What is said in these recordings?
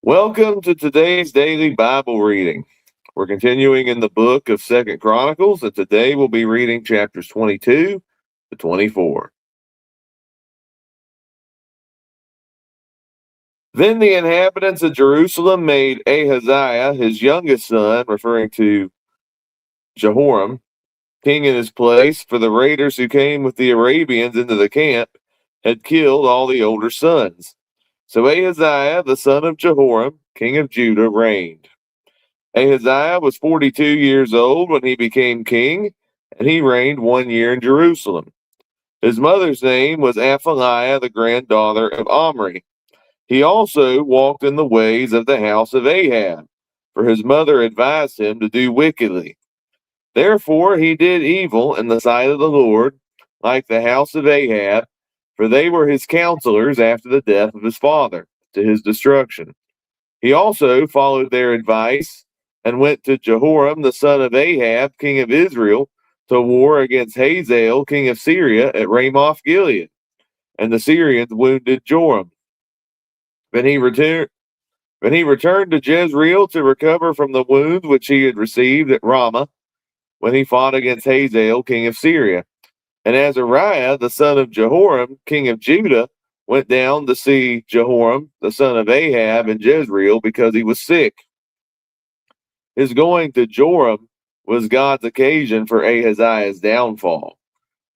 Welcome to today's daily Bible reading. We're continuing in the book of 2nd Chronicles, and today we'll be reading chapters 22 to 24. Then the inhabitants of Jerusalem made Ahaziah, his youngest son, referring to Jehoram, king in his place, for the raiders who came with the Arabians into the camp had killed all the older sons. So Ahaziah, the son of Jehoram, king of Judah, reigned. Ahaziah was 42 years old when he became king, and he reigned 1 year in Jerusalem. His mother's name was Athaliah, the granddaughter of Omri. He also walked in the ways of the house of Ahab, for his mother advised him to do wickedly. Therefore he did evil in the sight of the Lord, like the house of Ahab, for they were his counselors after the death of his father, to his destruction. He also followed their advice and went to Jehoram the son of Ahab, king of Israel, to war against Hazael, king of Syria, at Ramoth Gilead. And the Syrians wounded Joram. Then he returned to Jezreel to recover from the wounds which he had received at Ramah, when he fought against Hazael, king of Syria. And Azariah, the son of Jehoram, king of Judah, went down to see Jehoram, the son of Ahab, in Jezreel, because he was sick. His going to Joram was God's occasion for Ahaziah's downfall.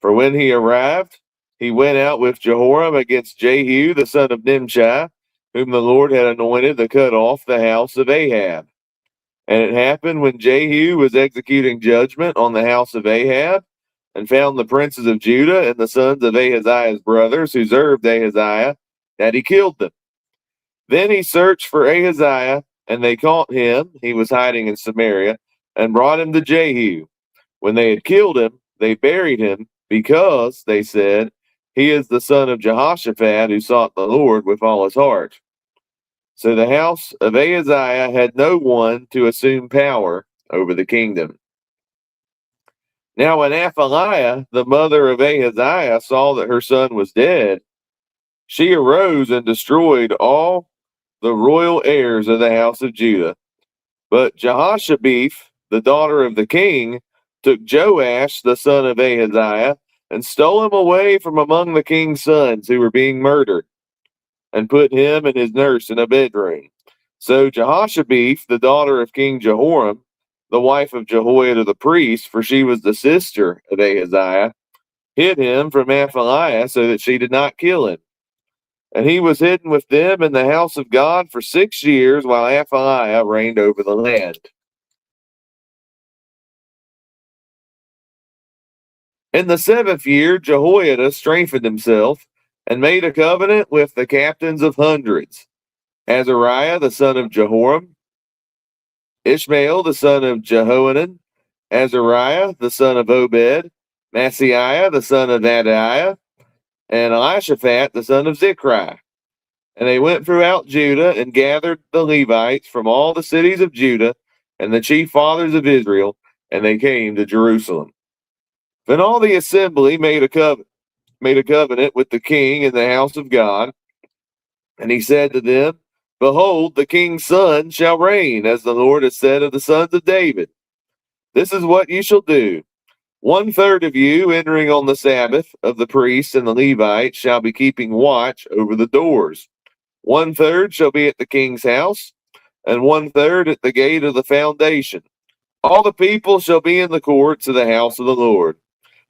For when he arrived, he went out with Jehoram against Jehu, the son of Nimshi, whom the Lord had anointed to cut off the house of Ahab. And it happened when Jehu was executing judgment on the house of Ahab, and found the princes of Judah and the sons of Ahaziah's brothers who served Ahaziah, that he killed them. Then he searched for Ahaziah, and they caught him, he was hiding in Samaria, and brought him to Jehu. When they had killed him, they buried him, because, they said, he is the son of Jehoshaphat, who sought the Lord with all his heart. So the house of Ahaziah had no one to assume power over the kingdom. Now when Athaliah, the mother of Ahaziah, saw that her son was dead, she arose and destroyed all the royal heirs of the house of Judah. But Jehoshabeth, the daughter of the king, took Joash, the son of Ahaziah, and stole him away from among the king's sons who were being murdered, and put him and his nurse in a bedroom. So Jehoshabeth, the daughter of King Jehoram, the wife of Jehoiada the priest, for she was the sister of Ahaziah, hid him from Athaliah so that she did not kill him. And he was hidden with them in the house of God for 6 years, while Athaliah reigned over the land. In the 7th year, Jehoiada strengthened himself and made a covenant with the captains of hundreds: Azariah the son of Jehoram, Ishmael the son of Jehohanan, Azariah the son of Obed, Maaseiah the son of Adaiah, and Elishaphat the son of Zichri. And they went throughout Judah and gathered the Levites from all the cities of Judah and the chief fathers of Israel, and they came to Jerusalem. Then all the assembly made a covenant with the king in the house of God, and he said to them, Behold, the king's son shall reign, as the Lord has said of the sons of David. This is what you shall do. 1/3 of you entering on the Sabbath of the priests and the Levites shall be keeping watch over the doors. 1/3 shall be at the king's house, and 1/3 at the gate of the foundation. All the people shall be in the courts of the house of the Lord.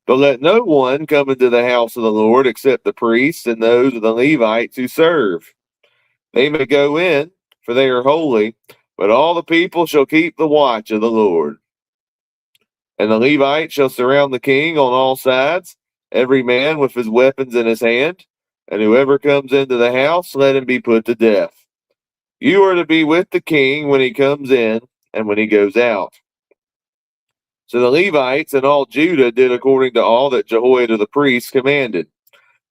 But let no one come into the house of the Lord except the priests and those of the Levites who serve. They may go in, for they are holy, but all the people shall keep the watch of the Lord. And the Levites shall surround the king on all sides, every man with his weapons in his hand, and whoever comes into the house, let him be put to death. You are to be with the king when he comes in and when he goes out. So the Levites and all Judah did according to all that Jehoiada the priest commanded.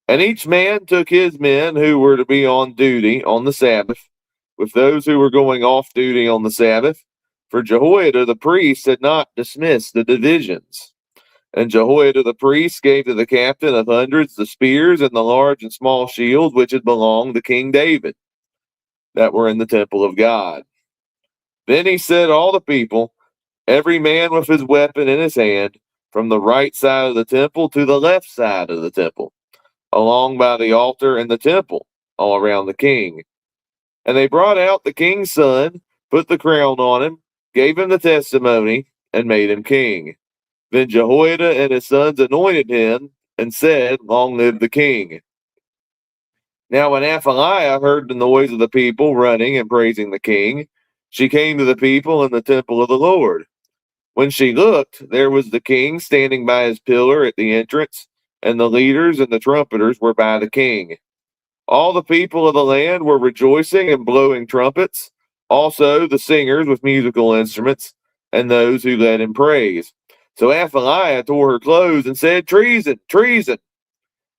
And each man took his men who were to be on duty on the Sabbath, with those who were going off duty on the Sabbath, for Jehoiada the priest had not dismissed the divisions. And Jehoiada the priest gave to the captain of hundreds the spears and the large and small shields which had belonged to King David. that were in the temple of God. Then he said, all the people, every man with his weapon in his hand, from the right side of the temple to the left side of the temple, along by the altar and the temple, all around the king. And they brought out the king's son, put the crown on him, gave him the testimony, and made him king. Then Jehoiada and his sons anointed him, and said, long live the king. Now when Athaliah heard the noise of the people running and praising the king, she came to the people in the temple of the Lord. When she looked, there was the king standing by his pillar at the entrance, and the leaders and the trumpeters were by the king. All the people of the land were rejoicing and blowing trumpets, also the singers with musical instruments, and those who led in praise. So Athaliah tore her clothes and said, treason, treason.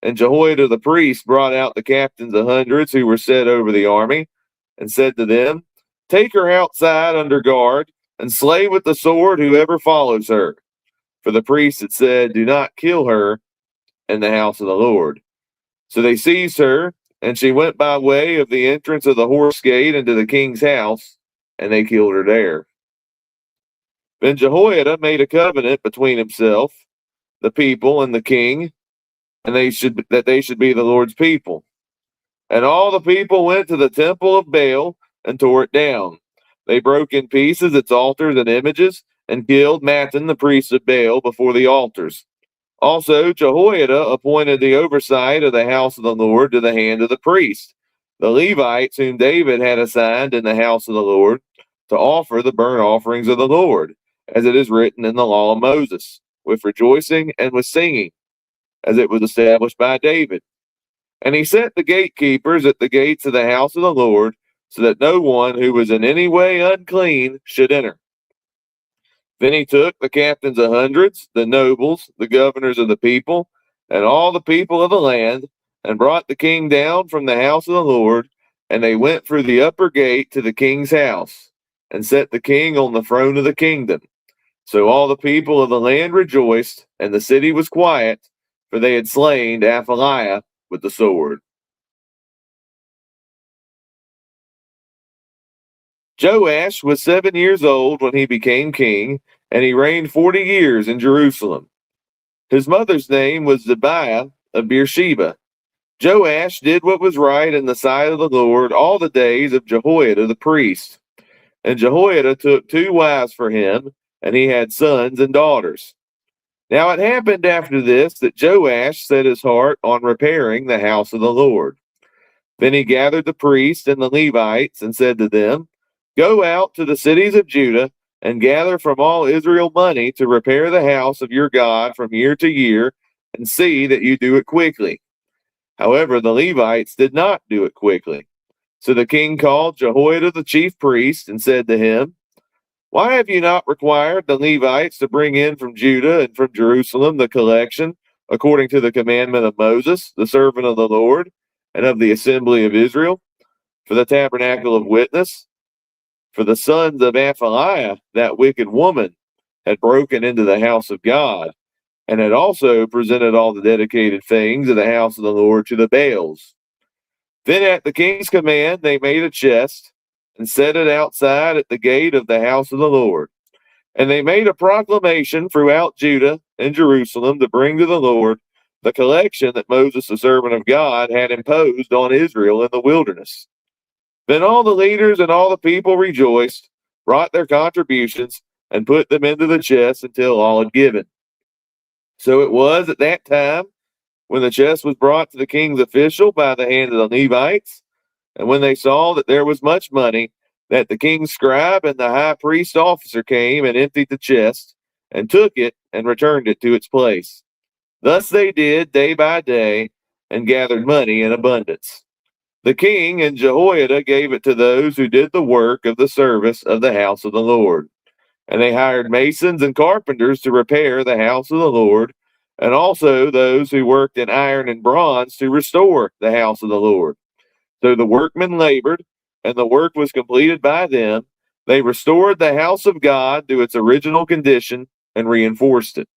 And Jehoiada the priest brought out the captains of hundreds who were set over the army, and said to them, take her outside under guard, and slay with the sword whoever follows her. For the priest had said, do not kill her in the house of the Lord. So they seized her, and she went by way of the entrance of the horse gate into the king's house, and they killed her there. Then Jehoiada made a covenant between himself, the people, and the king, and they should be the Lord's people. And all the people went to the temple of Baal and tore it down. They broke in pieces its altars and images, and killed Mattan the priest of Baal before the altars. Also Jehoiada appointed the oversight of the house of the Lord to the hand of the priests, the Levites whom David had assigned in the house of the Lord, to offer the burnt offerings of the Lord, as it is written in the law of Moses, with rejoicing and with singing, as it was established by David. And he set the gatekeepers at the gates of the house of the Lord, so that no one who was in any way unclean should enter. Then he took the captains of hundreds, the nobles, the governors of the people, and all the people of the land, and brought the king down from the house of the Lord, and they went through the upper gate to the king's house, and set the king on the throne of the kingdom. So all the people of the land rejoiced, and the city was quiet, for they had slain Athaliah with the sword. Joash was 7 years old when he became king, and he reigned 40 years in Jerusalem. His mother's name was Zibiah of Beersheba. Joash did what was right in the sight of the Lord all the days of Jehoiada the priest. And Jehoiada took 2 wives for him, and he had sons and daughters. Now it happened after this that Joash set his heart on repairing the house of the Lord. Then he gathered the priests and the Levites and said to them, go out to the cities of Judah and gather from all Israel money to repair the house of your God from year to year, and see that you do it quickly. However, the Levites did not do it quickly. So the king called Jehoiada the chief priest and said to him, why have you not required the Levites to bring in from Judah and from Jerusalem the collection, according to the commandment of Moses, the servant of the Lord, and of the assembly of Israel, for the tabernacle of witness? For the sons of Athaliah, that wicked woman, had broken into the house of God, and had also presented all the dedicated things of the house of the Lord to the Baals. Then at the king's command they made a chest, and set it outside at the gate of the house of the Lord. And they made a proclamation throughout Judah and Jerusalem to bring to the Lord the collection that Moses, the servant of God, had imposed on Israel in the wilderness. Then all the leaders and all the people rejoiced, brought their contributions, and put them into the chest until all had given. So it was at that time, when the chest was brought to the king's official by the hand of the Levites, and when they saw that there was much money, that the king's scribe and the high priest officer came and emptied the chest, and took it and returned it to its place. Thus they did day by day, and gathered money in abundance. The king and Jehoiada gave it to those who did the work of the service of the house of the Lord. And they hired masons and carpenters to repair the house of the Lord, and also those who worked in iron and bronze to restore the house of the Lord. So the workmen labored, and the work was completed by them. They restored the house of God to its original condition and reinforced it.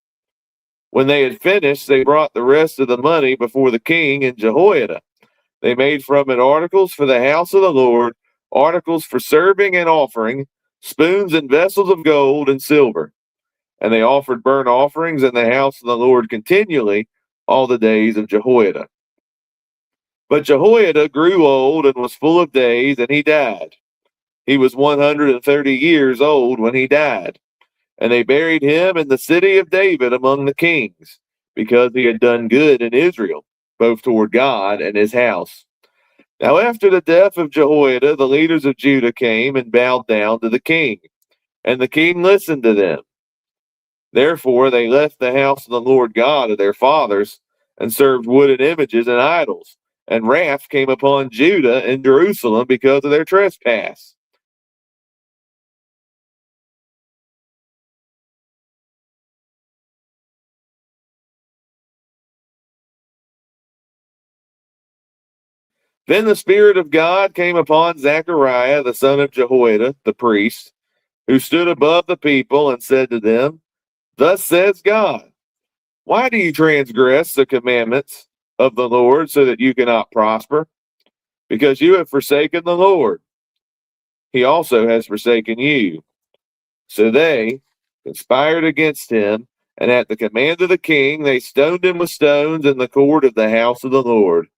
When they had finished, they brought the rest of the money before the king and Jehoiada. They made from it articles for the house of the Lord, articles for serving and offering, spoons and vessels of gold and silver. And they offered burnt offerings in the house of the Lord continually all the days of Jehoiada. But Jehoiada grew old and was full of days, and he died. He was 130 years old when he died. And they buried him in the city of David among the kings, because he had done good in Israel, both toward God and his house. Now after the death of Jehoiada, the leaders of Judah came and bowed down to the king, and the king listened to them. Therefore they left the house of the Lord God of their fathers, and served wooden images and idols, and wrath came upon Judah and Jerusalem because of their trespass. Then the Spirit of God came upon Zechariah, the son of Jehoiada, the priest, who stood above the people, and said to them, Thus says God, why do you transgress the commandments of the Lord so that you cannot prosper? Because you have forsaken the Lord. He also has forsaken you. So they conspired against him, and at the command of the king they stoned him with stones in the court of the house of the Lord.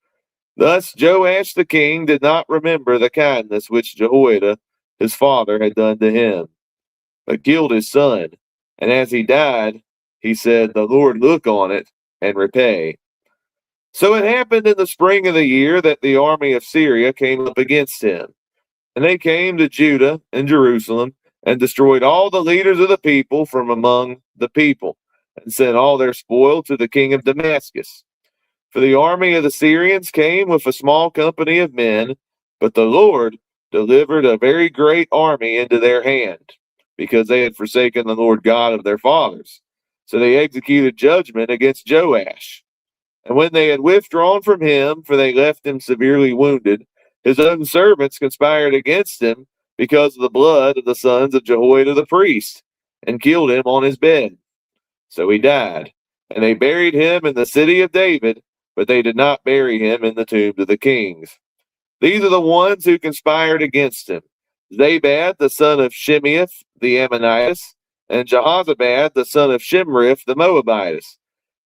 Thus Joash the king did not remember the kindness which Jehoiada his father had done to him, but killed his son. And as he died, he said, The Lord look on it and repay. So it happened in the spring of the year that the army of Syria came up against him. And they came to Judah and Jerusalem, and destroyed all the leaders of the people from among the people, and sent all their spoil to the king of Damascus. For the army of the Syrians came with a small company of men, but the Lord delivered a very great army into their hand, because they had forsaken the Lord God of their fathers. So they executed judgment against Joash. And when they had withdrawn from him, for they left him severely wounded, his own servants conspired against him because of the blood of the sons of Jehoiada the priest, and killed him on his bed. So he died, and they buried him in the city of David, but they did not bury him in the tombs of the kings. These are the ones who conspired against him: Zabad the son of Shimeath the Ammonitess, and Jehozabad the son of Shimrith the Moabitess.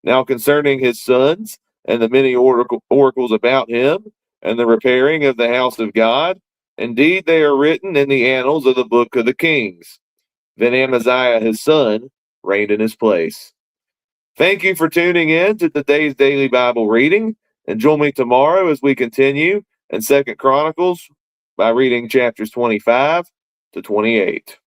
Now concerning his sons, and the many oracles about him, and the repairing of the house of God, indeed they are written in the annals of the book of the kings. Then Amaziah his son reigned in his place. Thank you for tuning in to today's daily Bible reading, and join me tomorrow as we continue in 2 Chronicles by reading chapters 25 to 28.